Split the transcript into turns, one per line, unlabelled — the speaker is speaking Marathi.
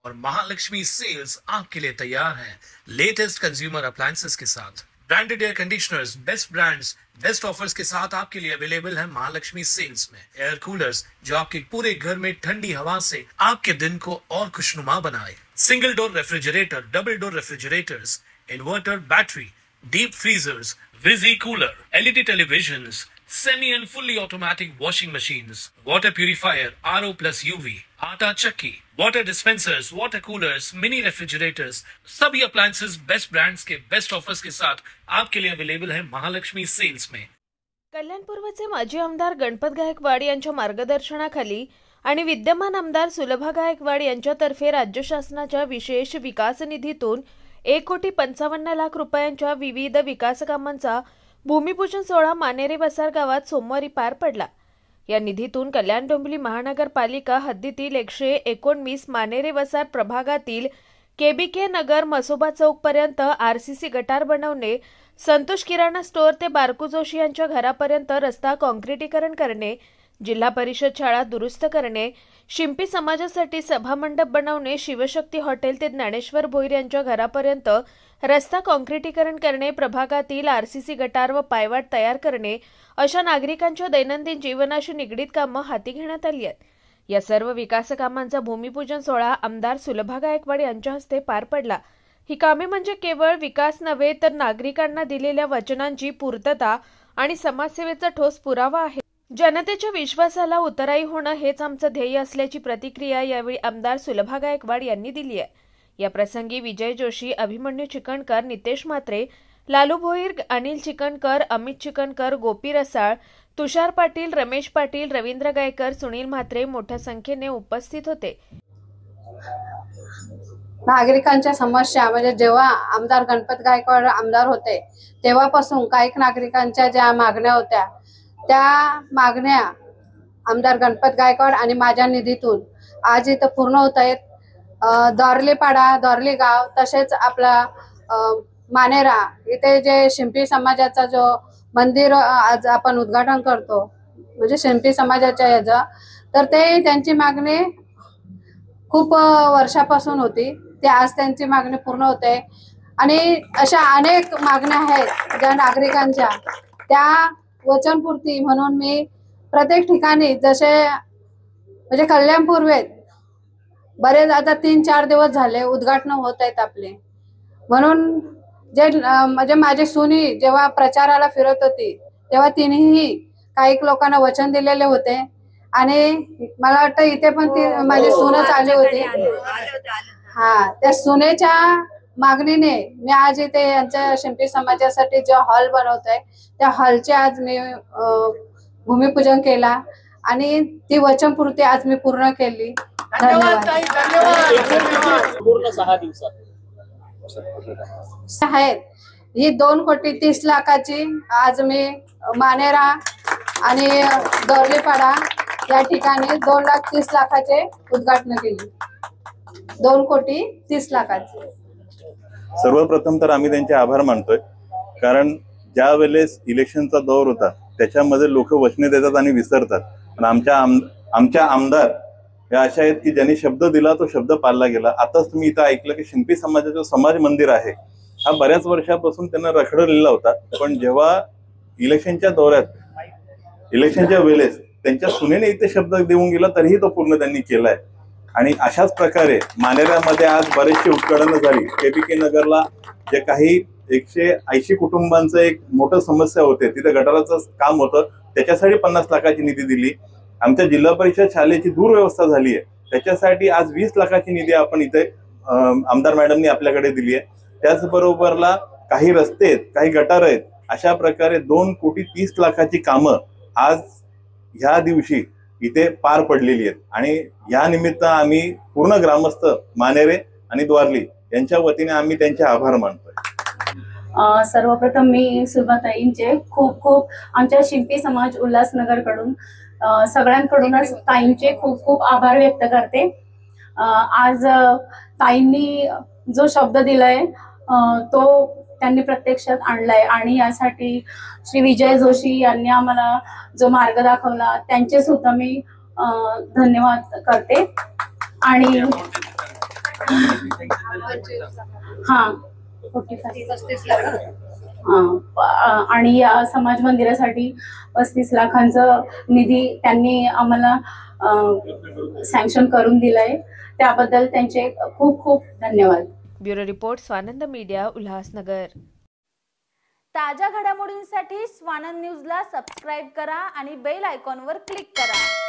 और महालक्ष्मी सेल्स आपके लिए तैयार है लेटेस्ट कंज्यूमर अप्लायंसेस के साथ। Branded air conditioners, best brands, best offers के साथ आपके लिए अवेलेबल है महालक्ष्मी सेल्स में। एयर कूलर्स जो आपके पूरे घर में ठंडी हवा से आपके दिन को और खुशनुमा बनाए। Single door refrigerator, double door refrigerators, inverter battery, deep freezers, विजी cooler, LED televisions, semi and fully automatic washing machines, water purifier, RO plus UV, आटा चक्की, water dispensers, water coolers, mini refrigerators, सभी appliances बेस्ट ब्रांड्स के बेस्ट ऑफर्स के साथ आपके लिए अवेलेबल है महालक्ष्मी सेल्स में।
कल्याण पूर्वचे माजी आमदार गणपत गायकवाड यांच्या मार्गदर्शनाखाली आणि विद्यमान आमदार सुलभा गायकवाड यांच्यातर्फे राज्य शासनाच्या विशेष विकास निधीतून 1,55,00,000 रुपयांच्या विविध विकास कामांचा भूमिपूजन सोहळा मानेरे वसार गावात सोमवारी पार पडला। या निधीतून कल्याण डोंबिवली महानगरपालिका हद्दीतील 119 मानेरे वसार प्रभागातील केबीके नगर मसोबा चौक पर्यंत आरसीसी गटार बनवणे, संतोष किराणा स्टोअर ते बारकू जोशी यांच्या घरापर्यंत रस्ता काँक्रिटीकरण करणे, जिल्हा परिषद शाळा दुरुस्त करणे, शिंपी समाजासाठी सभामंडप बनवणे, शिवशक्ती हॉटेल ते ज्ञानेश्वर भोईर यांच्या घरापर्यंत रस्ता काँक्रिटीकरण करणे, प्रभागातील आरसीसी गटार व पायवाट तयार करणे अशा नागरिकांच्या दैनंदिन जीवनाशी निगडीत कामं हाती घेण्यात आली आहेत। या सर्व विकास कामांचा भूमिपूजन सोहळा आमदार सुलभा गायकवाड यांच्या हस्ते पार पडला। ही कामे म्हणजे केवळ विकास नव्हे तर नागरिकांना दिलेल्या वचनांची पूर्तता आणि समाजसेवेचा ठोस पुरावा आहे। जनतेच्या विश्वासाला उतराई होणं हेच आमचं ध्येय असल्याची प्रतिक्रिया यावेळी आमदार सुलभा गायकवाड यांनी दिली आहे। या प्रसंगी विजय जोशी, अभिमन्यू चिकणकर, नितेश म्हात्रे, लालू भोईर, अनिल चिकणकर, अमित चिकणकर, गोपी रसाळ, तुषार पाटील, रमेश पाटील, रवींद्र गायकर, सुनील म्हात्रे मोठ्या संख्येने उपस्थित होते।
नागरिकांच्या समस्या म्हणजे जेव्हा आमदार गणपत गायकवाड आमदार होते तेव्हापासून काही नागरिकांच्या ज्या मागण्या होत्या त्या मागण्या आमदार गणपत गायकवाड आणि माझ्या निधीतून आज इथं पूर्ण होत आहेत। दौरलीपाडा, दौरली गाव, तसेच आपला मानेरा इथे जे शिंपी समाजाचा जो मंदिर आज आपण उद्घाटन करतो म्हणजे शिंपी समाजाच्या याचं, तर ते त्यांची मागणी खूप वर्षापासून होती, ते आज त्यांची मागणी पूर्ण होते। आणि अशा अनेक मागण्या आहेत ज्या नागरिकांच्या, त्या वचनपूर्ती म्हणून मी प्रत्येक ठिकाणी जसे म्हणजे कल्याण पूर्वेत बरेच आता 3-4 दिवस झाले उद्घाटन होत आहेत आपले, म्हणून जे म्हणजे माझी सुनी जेव्हा प्रचाराला फिरत होती तेव्हा तिनेही काही लोकांना वचन दिलेले होते आणि मला वाटतं इथे पण ती माझी सूनच आली होती। हा, त्या सुनेच्या मागणीने मी आज इथे यांच्या शिंपी समाजासाठी जो हॉल बनवतोय त्या हॉलचे आज मी भूमिपूजन केला आणि ती वचनपूर्ती आज मी पूर्ण केली। धन्यवाद।
पूर्ण 6 दिवसात
आहेत ही 2,30,00,000ची आज मी मानेरा आणि दौरलीपाडा या ठिकाणी 2,30,00,000चे उद्घाटन केली। 2,30,00,000चे।
सर्वप्रथम तर आम्ही त्यांचे आभार मानतोय, कारण ज्या वेळेस इलेक्शनचा दौर होता त्याच्यामध्ये लोक वचने देतात आणि विसरतात, पण आमच्या आमदार हे अशा आहेत की ज्यांनी शब्द दिला तो शब्द पाळला गेला। आताच तुम्ही इथं ऐकलं की शिंपी समाजाचं समाज मंदिर आहे, हा बऱ्याच वर्षापासून त्यांना रखडलेला होता, पण जेव्हा इलेक्शनच्या दौऱ्यात इलेक्शनच्या वेळेस त्यांच्या सुनेने इथे शब्द देऊन गेला तरीही तो पूर्ण त्यांनी केलाय। आणि अशाच प्रकारे मानेऱ्यामध्ये आज बरेचशी उत्खननं झाली। केबीके नगरला जे काही 180 कुटुंबांचं एक मोठं समस्या होते, तिथे गटाराचं काम होतं, त्याच्यासाठी 50 लाखाची निधी दिली। आमच्या जिल्हा परिषद शाळेची दुर्व्यवस्था झाली आहे, त्याच्यासाठी आज 20 लाखाची निधी आपण इथे आमदार मॅडमनी आपल्याकडे दिली आहे। त्याचबरोबरला काही रस्ते आहेत, काही गटार आहेत, अशा प्रकारे 2,30,00,000ची कामं आज ह्या दिवशी इथे पार पडलेली आहेत। आणि या निमित्त आम्ही पूर्ण ग्रामस्थ मानेरे आणि द्वारली यांच्या वतीने आम्ही त्यांचे आभार मानतोय।
सर्वप्रथम मी सुलभाताईंचे खूप खूप आमच्या शिंपी समाज उल्हासनगर कडून सगळ्यांकडूनच ताईंचे खूप खूप आभार व्यक्त करते। आज ताईंनी जो शब्द दिलाय तो त्यांनी प्रत्यक्षात आणलाय आणि यासाठी श्री विजय जोशी यांनी आम्हाला जो मार्ग दाखवला त्यांचे सुद्धा मी धन्यवाद करते। आणि हा 45 आणि या समाज मंदिरासाठी 35 लाखांचा निधी त्यांनी आम्हाला सँक्शन करून दिलाय. त्याबद्दल त्यांचे खूप खूप धन्यवाद.
Bureau report Swanand media, Ulhasnagar.
ताज्या घडामोडींसाठी स्वानंद न्यूजला सबस्क्राईब करा आणि बेल आयकॉनवर क्लिक करा.